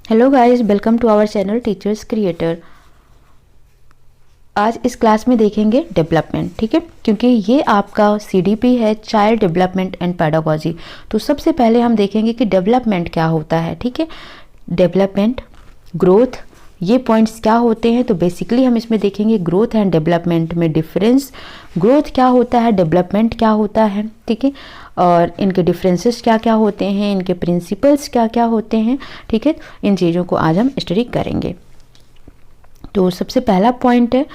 Hello guys, welcome to our channel teachers creator. आज इस class में देखेंगे डेवलपमेंट, ठीक है, क्योंकि ये आपका सीडीपी है, चाइल्ड डेवलपमेंट एंड पेडागोजी। तो सबसे पहले हम देखेंगे कि डेवलपमेंट क्या होता है, ठीक है। डेवलपमेंट, ग्रोथ, ये पॉइंट्स क्या होते हैं। तो बेसिकली हम इसमें देखेंगे ग्रोथ एंड डेवलपमेंट में डिफरेंस, ग्रोथ क्या होता है, डेवलपमेंट क्या होता है, ठीक है, और इनके डिफरेंसेस क्या क्या होते हैं, इनके प्रिंसिपल्स क्या क्या होते हैं, ठीक है। इन चीज़ों को आज हम स्टडी करेंगे। तो सबसे पहला पॉइंट है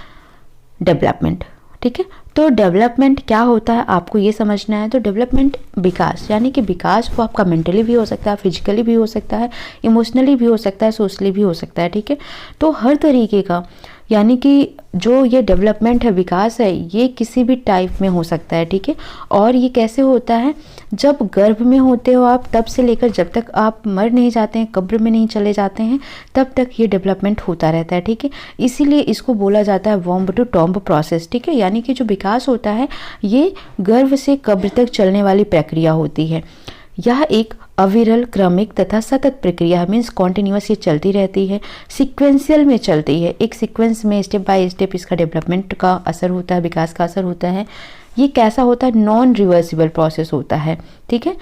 डेवलपमेंट, ठीक है। तो डेवलपमेंट क्या होता है आपको ये समझना है। तो डेवलपमेंट विकास, यानी कि विकास वो आपका मेंटली भी हो सकता है, फिजिकली भी हो सकता है, इमोशनली भी हो सकता है, सोशली भी हो सकता है, ठीक है। तो हर तरीके का, यानी कि जो ये डेवलपमेंट है, विकास है, ये किसी भी टाइप में हो सकता है, ठीक है। और ये कैसे होता है, जब गर्भ में होते हो आप, तब से लेकर जब तक आप मर नहीं जाते हैं, कब्र में नहीं चले जाते हैं, तब तक ये डेवलपमेंट होता रहता है, ठीक है। इसीलिए इसको बोला जाता है वॉम्ब टू टॉम्ब प्रोसेस, ठीक है। यानी कि जो विकास होता है ये गर्भ से कब्र तक चलने वाली प्रक्रिया होती है। यह एक अविरल, क्रमिक तथा सतत प्रक्रिया, मीन्स कॉन्टिन्यूस ये चलती रहती है, सीक्वेंशियल में चलती है। एक सीक्वेंस में स्टेप बाय स्टेप इसका डेवलपमेंट का असर होता है, विकास का असर होता है। ये कैसा होता है, नॉन रिवर्सिबल प्रोसेस होता है, ठीक है।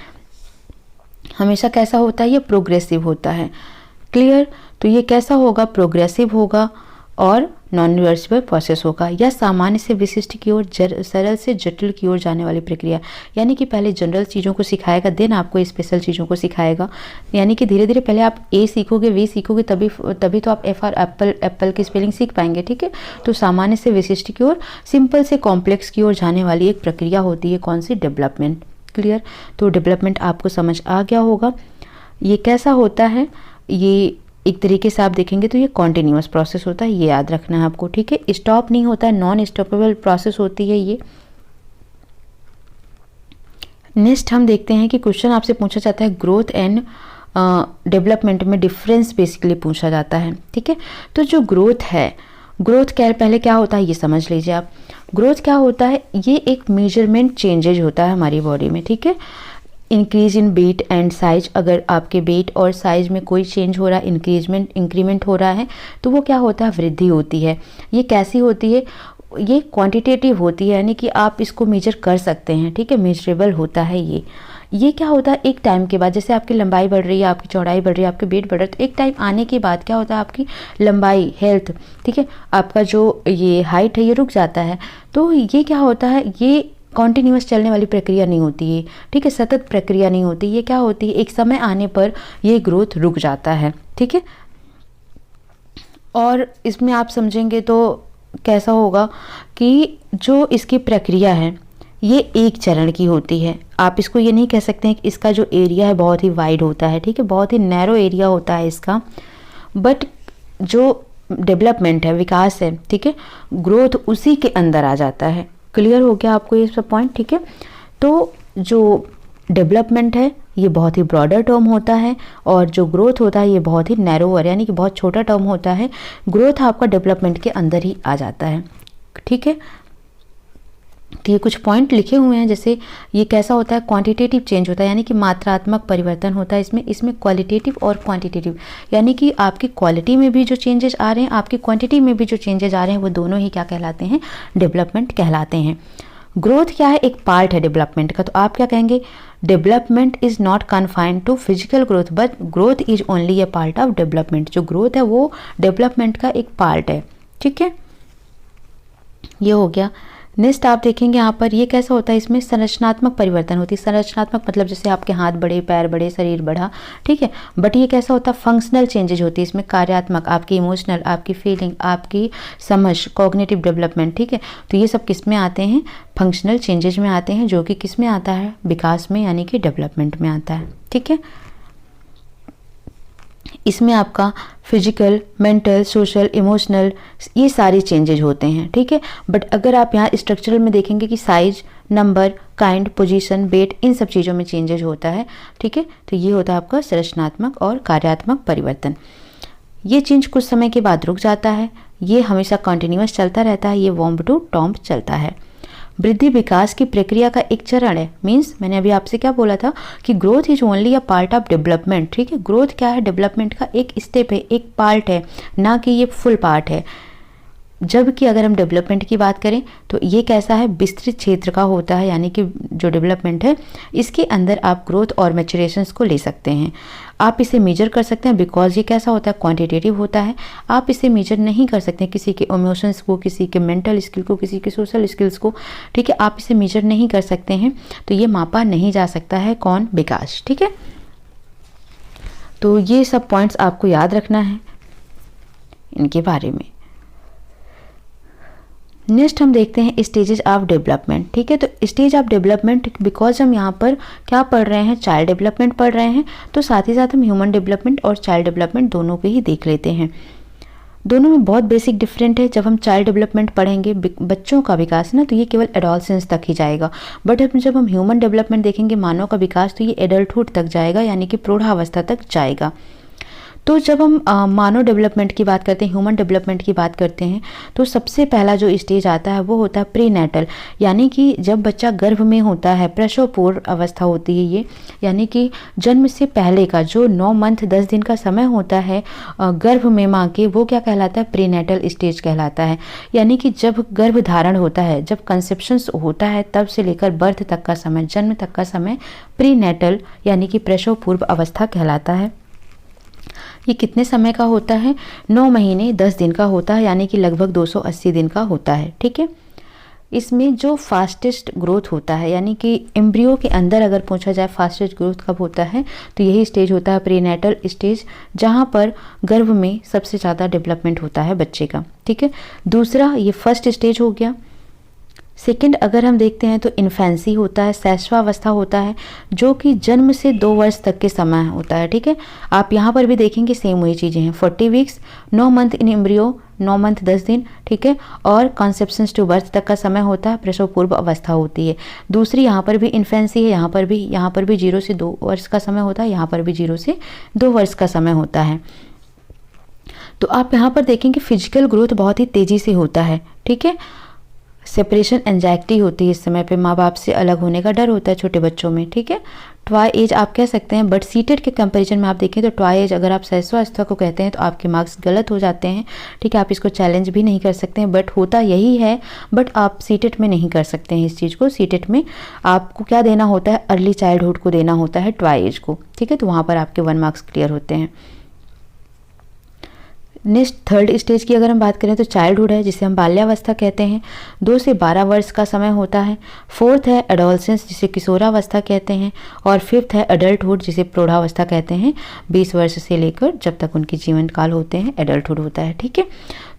हमेशा कैसा होता है, ये प्रोग्रेसिव होता है। क्लियर। तो ये कैसा होगा, प्रोग्रेसिव होगा और नॉन रिवर्सिबल प्रोसेस होगा। यह सामान्य से विशिष्ट की ओर, सरल से जटिल की ओर जाने वाली प्रक्रिया, यानी कि पहले जनरल चीज़ों को सिखाएगा, देन आपको स्पेशल चीज़ों को सिखाएगा। यानी कि धीरे धीरे पहले आप ए सीखोगे, वी सीखोगे, तभी तो आप एफ और एप्पल की स्पेलिंग सीख पाएंगे, ठीक है। तो सामान्य से विशिष्ट की ओर, सिंपल से कॉम्प्लेक्स की ओर जाने वाली एक प्रक्रिया होती है, कौन सी, डेवलपमेंट। क्लियर। तो डेवलपमेंट आपको समझ आ गया होगा। ये कैसा होता है, ये एक तरीके से आप देखेंगे तो ये कॉन्टिन्यूअस प्रोसेस होता है, ये याद रखना है आपको, ठीक है। स्टॉप नहीं होता है, नॉन स्टॉपेबल प्रोसेस होती है ये। नेक्स्ट हम देखते हैं कि क्वेश्चन आपसे पूछा जाता है ग्रोथ एंड डेवलपमेंट में डिफरेंस बेसिकली पूछा जाता है, ठीक है। तो जो ग्रोथ है, ग्रोथ क्या पहले क्या होता है ये समझ लीजिए आप। ग्रोथ क्या होता है, ये एक मेजरमेंट चेंजेज होता है हमारी बॉडी में, ठीक है। Increase in weight and size, अगर आपके वेट और साइज में कोई चेंज हो रहा है, इंक्रीमेंट हो रहा है, तो वो क्या होता है, वृद्धि होती है। ये कैसी होती है, ये क्वांटिटेटिव होती है, यानी कि आप इसको मेजर कर सकते हैं, ठीक है, मेजरेबल होता है ये क्या होता है, एक टाइम के बाद, जैसे आपकी लंबाई बढ़ रही है, आपकी चौड़ाई बढ़ रही है, आपके वेट बढ़ रहा है, तो एक टाइम आने के बाद क्या होता है, आपकी लंबाई, हेल्थ, ठीक है, आपका जो ये हाइट है ये रुक जाता है। तो ये क्या होता है, ये कॉन्टिन्यूस चलने वाली प्रक्रिया नहीं होती है, ठीक है, सतत प्रक्रिया नहीं होती। ये क्या होती है, एक समय आने पर ये ग्रोथ रुक जाता है, ठीक है। और इसमें आप समझेंगे तो कैसा होगा कि जो इसकी प्रक्रिया है ये एक चरण की होती है। आप इसको ये नहीं कह सकते हैं कि इसका जो एरिया है बहुत ही वाइड होता है, ठीक है, बहुत ही नैरो एरिया होता है इसका। बट जो डेवलपमेंट है, विकास है, ठीक है, ग्रोथ उसी के अंदर आ जाता है। क्लियर हो गया आपको ये सब पॉइंट, ठीक है। तो जो डेवलपमेंट है ये बहुत ही ब्रॉडर टर्म होता है, और जो ग्रोथ होता है ये बहुत ही नैरोवर, यानी कि बहुत छोटा टर्म होता है। ग्रोथ आपका डेवलपमेंट के अंदर ही आ जाता है, ठीक है। तो ये कुछ पॉइंट लिखे हुए हैं, जैसे ये कैसा होता है, क्वांटिटेटिव चेंज होता है, यानी कि मात्रात्मक परिवर्तन होता है इसमें क्वालिटेटिव और क्वांटिटेटिव, यानी कि आपकी क्वालिटी में भी जो चेंजेस आ रहे हैं, आपकी क्वांटिटी में भी जो चेंजेस आ रहे हैं, वो दोनों ही क्या कहलाते हैं, डेवलपमेंट कहलाते हैं। ग्रोथ क्या है, एक पार्ट है डेवलपमेंट का। तो आप क्या कहेंगे, development is not confined to physical growth but growth is only a part of development. जो ग्रोथ है वो डेवलपमेंट का एक पार्ट है, ठीक है, ये हो गया। नेक्स्ट आप देखेंगे यहाँ पर ये कैसा होता है, इसमें संरचनात्मक परिवर्तन होती है। संरचनात्मक मतलब जैसे आपके हाथ बड़े, पैर बड़े, शरीर बढ़ा, ठीक है। बट ये कैसा होता है, फंक्शनल चेंजेज होती है इसमें, कार्यात्मक, आपकी इमोशनल, आपकी फीलिंग, आपकी समझ, कॉग्निटिव डेवलपमेंट, ठीक है। तो ये सब किस में आते हैं, फंक्शनल चेंजेज में आते हैं, जो कि किस में आता है, विकास में, यानी कि डेवलपमेंट में आता है, ठीक है। इसमें आपका फिजिकल, मेंटल, सोशल, इमोशनल, ये सारे चेंजेज होते हैं, ठीक है। बट अगर आप यहाँ स्ट्रक्चरल में देखेंगे कि size, number, kind, position, weight, इन सब चीज़ों में चेंजेज होता है, ठीक है। तो ये होता है आपका संरचनात्मक और कार्यात्मक परिवर्तन। ये चेंज कुछ समय के बाद रुक जाता है, ये हमेशा कंटिन्यूअस चलता रहता है, ये वॉम्ब टू टॉम्ब चलता है। वृद्धि विकास की प्रक्रिया का एक चरण है। मीन्स मैंने अभी आपसे क्या बोला था कि growth is only a part of development. ठीक है, ग्रोथ क्या है, डेवलपमेंट का एक स्टेप है, एक पार्ट है, ना कि ये फुल पार्ट है। जबकि अगर हम डेवलपमेंट की बात करें तो ये कैसा है, विस्तृत क्षेत्र का होता है, यानी कि जो डेवलपमेंट है इसके अंदर आप ग्रोथ और मैच्योरेशंस को ले सकते हैं। आप इसे मेजर कर सकते हैं बिकॉज ये कैसा होता है, क्वांटिटेटिव होता है। आप इसे मेजर नहीं कर सकते किसी के इमोशंस को, किसी के मेंटल स्किल को, किसी के सोशल स्किल्स को। ठीक है, आप इसे मेजर नहीं कर सकते हैं, तो ये मापा नहीं जा सकता है कौन, विकास। ठीक है, तो ये सब पॉइंट्स आपको याद रखना है इनके बारे में। नेक्स्ट हम देखते हैं स्टेजेस ऑफ डेवलपमेंट। ठीक है, तो स्टेज ऑफ डेवलपमेंट, बिकॉज हम यहाँ पर क्या पढ़ रहे हैं, चाइल्ड डेवलपमेंट पढ़ रहे हैं, तो साथ ही साथ हम ह्यूमन डेवलपमेंट और चाइल्ड डेवलपमेंट दोनों पे ही देख लेते हैं। दोनों में बहुत बेसिक डिफरेंट है। जब हम चाइल्ड डेवलपमेंट पढ़ेंगे, बच्चों का विकास ना, तो ये केवल एडोलसेंस तक ही जाएगा। बट जब हम ह्यूमन डेवलपमेंट देखेंगे, मानव का विकास, तो ये एडल्टहुड तक जाएगा, यानी कि प्रौढ़ावस्था तक जाएगा। तो जब हम मानव डेवलपमेंट की बात करते हैं, ह्यूमन डेवलपमेंट की बात करते हैं, तो सबसे पहला जो स्टेज आता है वो होता है प्रीनेटल, यानी कि जब बच्चा गर्भ में होता है, प्रसव पूर्व अवस्था होती है ये, यानी कि जन्म से पहले का जो 9 मंथ 10 दिन का समय होता है गर्भ में माँ के, वो क्या कहलाता है, प्रीनेटल स्टेज कहलाता है। यानी कि जब गर्भ धारण होता है, जब कंसेप्शंस होता है, तब से लेकर बर्थ तक का समय, जन्म तक का समय प्रीनेटल यानी कि प्रसव पूर्व अवस्था कहलाता है। ये कितने समय का होता है, 9 महीने 10 दिन का होता है, यानी कि लगभग 280 दिन का होता है। ठीक है, इसमें जो फास्टेस्ट ग्रोथ होता है, यानी कि एम्ब्रियो के अंदर अगर पूछा जाए फास्टेस्ट ग्रोथ कब होता है, तो यही स्टेज होता है प्रीनेटल स्टेज, जहाँ पर गर्भ में सबसे ज़्यादा डेवलपमेंट होता है बच्चे का। ठीक है, दूसरा ये फर्स्ट स्टेज हो गया। सेकंड अगर हम देखते हैं तो इन्फेंसी होता है, शैशवावस्था होता है, जो कि जन्म से 2 वर्ष तक के समय होता है। ठीक है, आप यहाँ पर भी देखेंगे सेम वही चीज़ें हैं, 40 weeks, 9 month in embryo, 9 month 10 दिन। ठीक है, और कॉन्सेप्शंस टू बर्थ तक का समय होता है, प्रसव पूर्व अवस्था होती है। दूसरी यहाँ पर भी इन्फेंसी है, यहाँ पर भी 0 से 2 वर्ष का समय होता है, यहाँ पर भी 0 से 2 वर्ष का समय होता है। तो आप यहाँ पर देखेंगे फिजिकल ग्रोथ बहुत ही तेज़ी से होता है। ठीक है, सेपरेशन एंजाइटी होती है इस समय पे, माँ बाप से अलग होने का डर होता है छोटे बच्चों में। ठीक है, ट्वाई एज आप कह सकते हैं, बट सीटेड के कंपैरिजन में आप देखें तो ट्वाई एज अगर आप शैशवावस्था को कहते हैं तो आपके मार्क्स गलत हो जाते हैं। ठीक है, आप इसको चैलेंज भी नहीं कर सकते हैं, बट होता यही है, बट आप सीटेड में नहीं कर सकते हैं इस चीज़ को। सीटेड में आपको क्या देना होता है, अर्ली चाइल्डहुड को देना होता है, ट्वाई एज को। ठीक है, तो वहाँ पर आपके 1 मार्क्स क्लियर होते हैं। नेक्स्ट थर्ड स्टेज की अगर हम बात करें तो चाइल्डहुड है, जिसे हम बाल्यावस्था कहते हैं, 2 से 12 वर्ष का समय होता है। फोर्थ है एडोलसेंस, जिसे किशोरावस्था कहते हैं, और फिफ्थ है एडल्टहुड, जिसे प्रौढ़ावस्था कहते हैं। 20 वर्ष से लेकर जब तक उनके जीवन काल होते हैं एडल्टहुड होता है। ठीक है,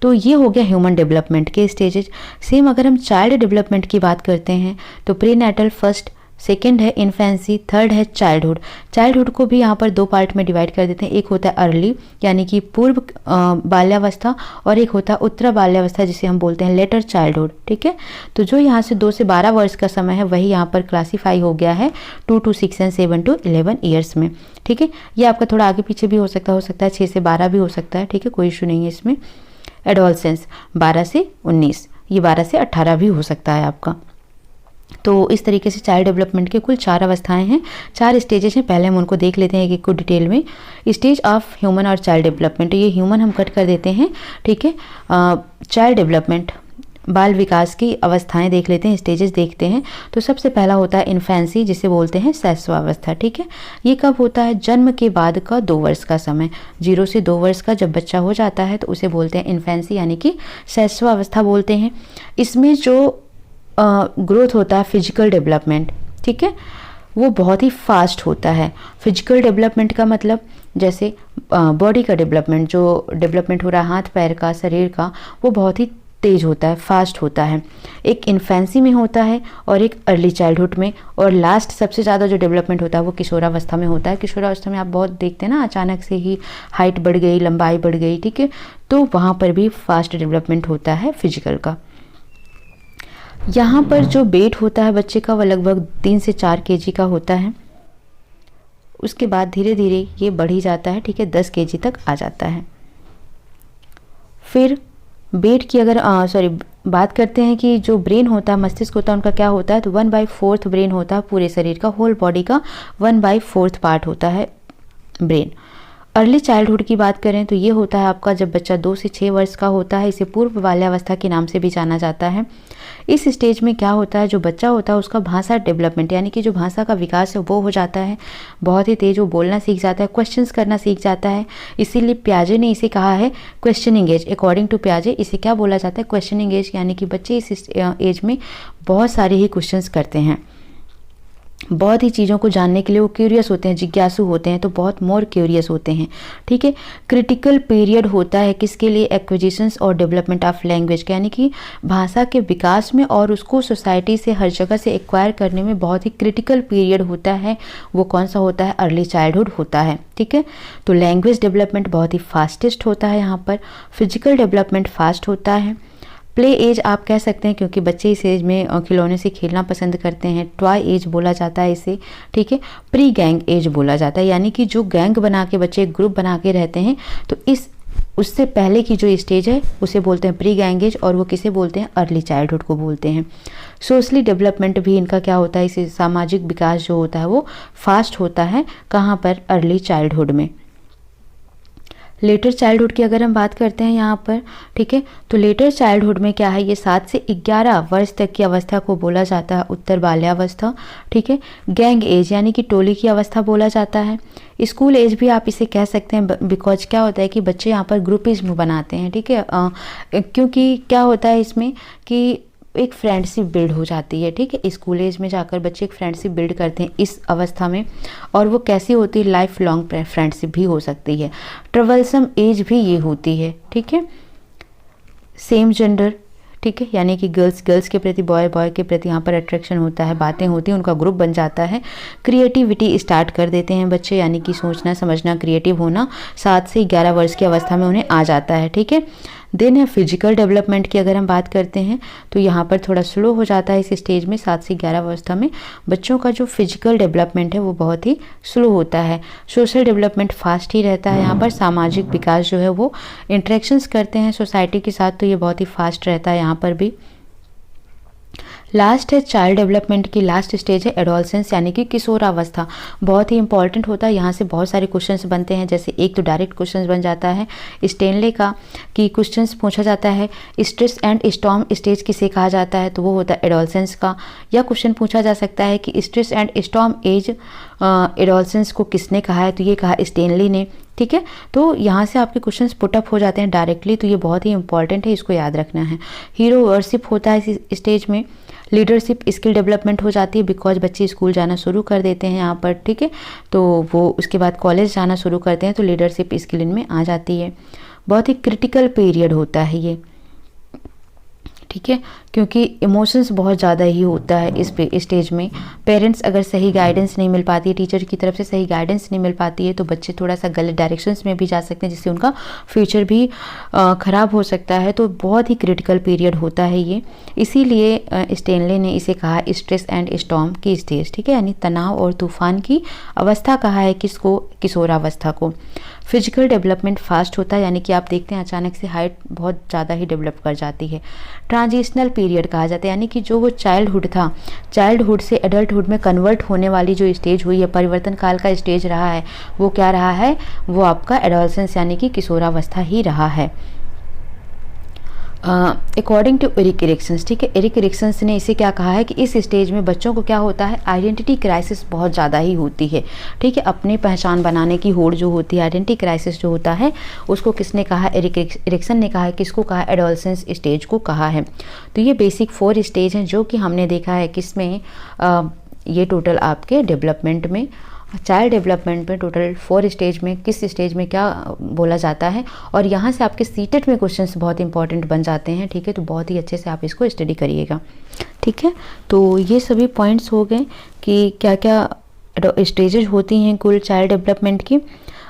तो ये हो गया ह्यूमन डेवलपमेंट के स्टेजेज। सेम अगर हम चाइल्ड डेवलपमेंट की बात करते हैं तो प्रीनेटल फर्स्ट, सेकेंड है इन्फेंसी, थर्ड है चाइल्डहुड। चाइल्डहुड को भी यहाँ पर 2 पार्ट में डिवाइड कर देते हैं, एक होता है अर्ली यानी कि पूर्व बाल्यावस्था, और एक होता है उत्तर बाल्यावस्था जिसे हम बोलते हैं लेटर चाइल्डहुड। ठीक है, तो जो यहाँ से 2 से 12 वर्ष का समय है वही यहाँ पर क्लासीफाई हो गया है 2 to 6 एंड 7 to 11 ईयर्स में। ठीक है, ये आपका थोड़ा आगे पीछे भी हो सकता है 6 से 12 भी हो सकता है। ठीक है, कोई इशू नहीं है इसमें। एडोलसेंस 12 से 19, ये 12 से 18 भी हो सकता है आपका। तो इस तरीके से चाइल्ड डेवलपमेंट के कुल 4 अवस्थाएं हैं, 4 स्टेजेस हैं। पहले हम उनको देख लेते हैं एक को डिटेल में। स्टेज ऑफ ह्यूमन और चाइल्ड डेवलपमेंट, ये ह्यूमन हम कट कर देते हैं। ठीक है, चाइल्ड डेवलपमेंट बाल विकास की अवस्थाएं देख लेते हैं, स्टेजेस देखते हैं। तो सबसे पहला होता है इन्फेंसी, जिसे बोलते हैं शैशवावस्था। ठीक है, ये कब होता है, जन्म के बाद का 2 वर्ष का समय, 0 से 2 वर्ष का जब बच्चा हो जाता है तो उसे बोलते हैं इन्फेंसी यानी कि शैशवावस्था बोलते हैं। इसमें जो ग्रोथ होता है फिजिकल डेवलपमेंट, ठीक है, वो बहुत ही फास्ट होता है। फिजिकल डेवलपमेंट का मतलब जैसे बॉडी का डेवलपमेंट, जो डेवलपमेंट हो रहा है हाथ पैर का, शरीर का, वो बहुत ही तेज होता है, फास्ट होता है। एक इन्फेंसी में होता है और एक अर्ली चाइल्डहुड में, और लास्ट सबसे ज़्यादा जो डेवलपमेंट होता है वो किशोरावस्था में होता है। किशोरावस्था में आप बहुत देखते हैं ना, अचानक से ही हाइट बढ़ गई, लंबाई बढ़ गई। ठीक है, तो वहाँ पर भी फास्ट डेवलपमेंट होता है फिजिकल का। यहाँ पर जो वेट होता है बच्चे का वो लगभग 3 से 4 kg का होता है। उसके बाद धीरे धीरे ये बढ़ ही जाता है। ठीक है, 10 kg तक आ जाता है। फिर वेट की अगर बात करते हैं कि जो ब्रेन होता है, मस्तिष्क होता है, उनका क्या होता है, तो 1/4 ब्रेन होता है पूरे शरीर का, होल बॉडी का 1/4 पार्ट होता है ब्रेन। अर्ली चाइल्डहुड की बात करें तो ये होता है आपका जब बच्चा 2 से 6 वर्ष का होता है। इसे पूर्व बाल्यावस्था के नाम से भी जाना जाता है। इस स्टेज में क्या होता है, जो बच्चा होता है उसका भाषा डेवलपमेंट यानी कि जो भाषा का विकास है वो हो जाता है बहुत ही तेज। वो बोलना सीख जाता है, क्वेश्चंस करना सीख जाता है। इसीलिए पियाजे ने इसे कहा है क्वेश्चनिंग एज। अकॉर्डिंग टू पियाजे इसे क्या बोला जाता है, क्वेश्चनिंग एज, यानी कि बच्चे इस एज में बहुत सारे ही क्वेश्चंस करते हैं, बहुत ही चीज़ों को जानने के लिए वो क्यूरियस होते हैं, जिज्ञासु होते हैं, तो बहुत मोर क्यूरियस होते हैं। ठीक है, क्रिटिकल पीरियड होता है किसके लिए, एक्विजिशंस और डेवलपमेंट ऑफ लैंग्वेज, यानी कि भाषा के विकास में और उसको सोसाइटी से हर जगह से एक्वायर करने में बहुत ही क्रिटिकल पीरियड होता है। वो कौन सा होता है, अर्ली चाइल्डहुड होता है। ठीक है, तो लैंग्वेज डेवलपमेंट बहुत ही फास्टेस्ट होता है यहाँ पर। फिजिकल डेवलपमेंट फास्ट होता है। प्ले एज आप कह सकते हैं क्योंकि बच्चे इस एज में खिलौने से खेलना पसंद करते हैं। टॉय एज बोला जाता है इसे। ठीक है, प्री गैंग एज बोला जाता है, यानी कि जो गैंग बना के बच्चे एक ग्रुप बना के रहते हैं, तो इस उससे पहले की जो स्टेज है उसे बोलते हैं प्री गैंग एज, और वो किसे बोलते हैं, अर्ली चाइल्डहुड को बोलते हैं। सोशली डेवलपमेंट भी इनका क्या होता है, इसे सामाजिक विकास जो होता है वो फास्ट होता है। कहाँ पर, अर्ली चाइल्डहुड में। लेटर चाइल्डहुड की अगर हम बात करते हैं यहाँ पर, ठीक है, तो लेटर चाइल्डहुड में क्या है, ये 7 से 11 वर्ष तक की अवस्था को बोला जाता है उत्तर बाल्यावस्था। ठीक है, गैंग एज यानी कि टोली की अवस्था बोला जाता है। स्कूल एज भी आप इसे कह सकते हैं, बिकॉज क्या होता है कि बच्चे यहाँ पर ग्रुपिज्म बनाते हैं। ठीक है, क्योंकि क्या होता है इसमें कि एक फ्रेंडशिप बिल्ड हो जाती है। ठीक है, स्कूल एज में जाकर बच्चे एक फ्रेंडशिप बिल्ड करते हैं इस अवस्था में, और वो कैसी होती है, लाइफ लॉन्ग फ्रेंडशिप भी हो सकती है। ट्रबलसम एज भी ये होती है। ठीक है, सेम जेंडर, ठीक है, यानी कि गर्ल्स के प्रति, बॉय के प्रति यहाँ पर अट्रैक्शन होता है, बातें होती हैं, उनका ग्रुप बन जाता है। क्रिएटिविटी स्टार्ट कर देते हैं बच्चे, यानी कि सोचना समझना, क्रिएटिव होना 7 से 11 वर्ष की अवस्था में उन्हें आ जाता है। ठीक है, देन है फिजिकल डेवलपमेंट की अगर हम बात करते हैं तो यहाँ पर थोड़ा स्लो हो जाता है इस स्टेज में। 7 से 11 अवस्था में बच्चों का जो फिजिकल डेवलपमेंट है वो बहुत ही स्लो होता है। सोशल डेवलपमेंट फास्ट ही रहता है यहाँ पर। सामाजिक विकास जो है वो इंटरेक्शंस करते हैं सोसाइटी के साथ, तो ये बहुत ही फास्ट रहता है यहाँ पर भी। लास्ट है चाइल्ड डेवलपमेंट की लास्ट स्टेज है एडोलसेंस, यानी कि किशोरावस्था। बहुत ही इंपॉर्टेंट होता है, यहाँ से बहुत सारे क्वेश्चंस बनते हैं। जैसे एक तो डायरेक्ट क्वेश्चंस बन जाता है स्टेनले का, कि क्वेश्चंस पूछा जाता है स्ट्रेस एंड स्टॉर्म स्टेज किसे कहा जाता है, तो वो होता है एडोलसेंस का। या क्वेश्चन पूछा जा सकता है कि stress and storm age adolescence को किसने कहा है, तो ये कहा स्टेनली ने। ठीक है, तो यहाँ से आपके क्वेश्चंस पुटअप हो जाते हैं डायरेक्टली, तो ये बहुत ही इंपॉर्टेंट है, इसको याद रखना है। हीरो वर्शिप होता है इस स्टेज में। लीडरशिप स्किल डेवलपमेंट हो जाती है, बिकॉज बच्चे स्कूल जाना शुरू कर देते हैं यहाँ पर। ठीक है, तो वो उसके बाद कॉलेज जाना शुरू करते हैं, तो लीडरशिप स्किल इनमें आ जाती है। बहुत ही क्रिटिकल पीरियड होता है ये। ठीक है, क्योंकि इमोशंस बहुत ज़्यादा ही होता है इस स्टेज में। पेरेंट्स अगर सही गाइडेंस नहीं मिल पाती है, टीचर की तरफ से सही गाइडेंस नहीं मिल पाती है, तो बच्चे थोड़ा सा गलत डायरेक्शंस में भी जा सकते हैं, जिससे उनका फ्यूचर भी ख़राब हो सकता है। तो बहुत ही क्रिटिकल पीरियड होता है ये, इसीलिए स्टेनले ने इसे कहा स्ट्रेस एंड स्टॉर्म की स्टेज। ठीक है, यानी तनाव और तूफान की अवस्था कहा है किसको, किशोरावस्था को। फिजिकल डेवलपमेंट फास्ट होता है, यानी कि आप देखते हैं अचानक से हाइट बहुत ज़्यादा ही डेवलप कर जाती है। ट्रांजिशनल पीरियड कहा जाता है, यानी कि जो वो चाइल्डहुड था, चाइल्डहुड से एडल्टहुड में कन्वर्ट होने वाली जो स्टेज हुई है, परिवर्तन काल का स्टेज रहा है, वो क्या रहा है, वो आपका एडोलसेंस यानी कि किशोरावस्था ही रहा है। अकॉर्डिंग टू एरिक एरिक्सन्स, ठीक है, एरिक एरिक्सन्स ने इसे क्या कहा है कि इस स्टेज में बच्चों को क्या होता है, आइडेंटिटी क्राइसिस बहुत ज़्यादा ही होती है। ठीक है, अपनी पहचान बनाने की होड़ जो होती है, आइडेंटिटी क्राइसिस जो होता है, उसको किसने कहा, एरिक एरिक्सन ने कहा है। किसको कहा, एडोलसेंस स्टेज को कहा है। तो ये बेसिक 4 स्टेज हैं जो कि हमने देखा है किसमें, ये टोटल आपके डेवलपमेंट में, चाइल्ड डेवलपमेंट में टोटल 4 स्टेज में किस स्टेज में क्या बोला जाता है। और यहाँ से आपके सीटेट में क्वेश्चंस बहुत इंपॉर्टेंट बन जाते हैं। ठीक है, तो बहुत ही अच्छे से आप इसको स्टडी करिएगा। ठीक है, तो ये सभी पॉइंट्स हो गए कि क्या क्या स्टेजेज होती हैं कुल चाइल्ड डेवलपमेंट की।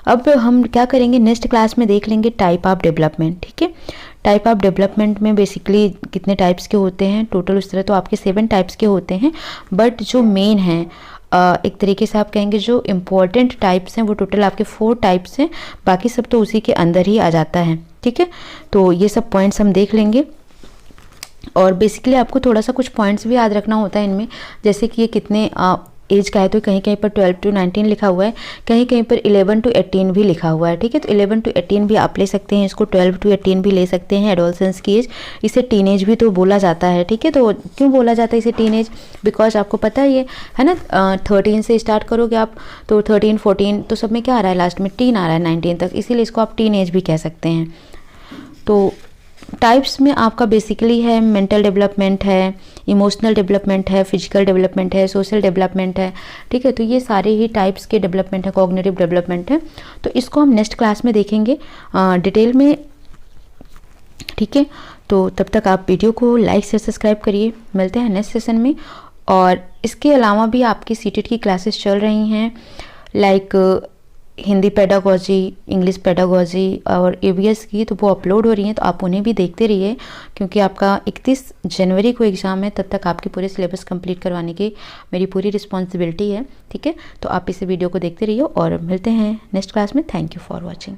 अब हम क्या करेंगे, नेक्स्ट क्लास में देख लेंगे टाइप ऑफ डेवलपमेंट। ठीक है, टाइप ऑफ डेवलपमेंट में बेसिकली कितने टाइप्स के होते हैं टोटल, उस तरह तो आपके 7 टाइप्स के होते हैं, बट जो मेन हैं एक तरीके से आप कहेंगे जो इम्पोर्टेंट टाइप्स हैं वो टोटल आपके 4 टाइप्स हैं, बाकी सब तो उसी के अंदर ही आ जाता है। ठीक है, तो ये सब पॉइंट्स हम देख लेंगे। और बेसिकली आपको थोड़ा सा कुछ पॉइंट्स भी याद रखना होता है इनमें, जैसे कि ये कितने एज का है, तो कहीं कहीं पर 12 to 19 लिखा हुआ है, कहीं कहीं पर 11 to 18 भी लिखा हुआ है, ठीक है। तो 11 to 18 भी आप ले सकते हैं, इसको 12 to 18 भी ले सकते हैं, एडोलसेंस की एज। इसे टीनेज भी तो बोला जाता है, ठीक है। तो क्यों बोला जाता है इसे टीनेज? बिकॉज आपको पता है ये है ना, 13 से स्टार्ट करोगे आप तो 13 14 तो सब में क्या आ रहा है, लास्ट में टीन आ रहा है 19 तक, इसीलिए इसको आप टीनेज भी कह सकते हैं। तो टाइप्स में आपका बेसिकली है मेंटल डेवलपमेंट है, इमोशनल डेवलपमेंट है, फिजिकल डेवलपमेंट है, सोशल डेवलपमेंट है, ठीक है। तो ये सारे ही टाइप्स के डेवलपमेंट है, कॉग्निटिव डेवलपमेंट है। तो इसको हम नेक्स्ट क्लास में देखेंगे डिटेल में, ठीक है। तो तब तक आप वीडियो को लाइक से सब्सक्राइब करिए, मिलते हैं नेक्स्ट सेशन में। और इसके अलावा भी आपकी सीटेट की क्लासेस चल रही हैं, like Hindi pedagogy, English pedagogy और EVS की, तो वो अपलोड हो रही हैं, तो आप उन्हें भी देखते रहिए, क्योंकि आपका 31 जनवरी को एग्ज़ाम है, तब तक आपके पूरे सिलेबस कंप्लीट करवाने की मेरी पूरी रिस्पॉन्सिबिलिटी है, ठीक है। तो आप इस वीडियो को देखते रहिए और मिलते हैं नेक्स्ट क्लास में। Thank you for watching.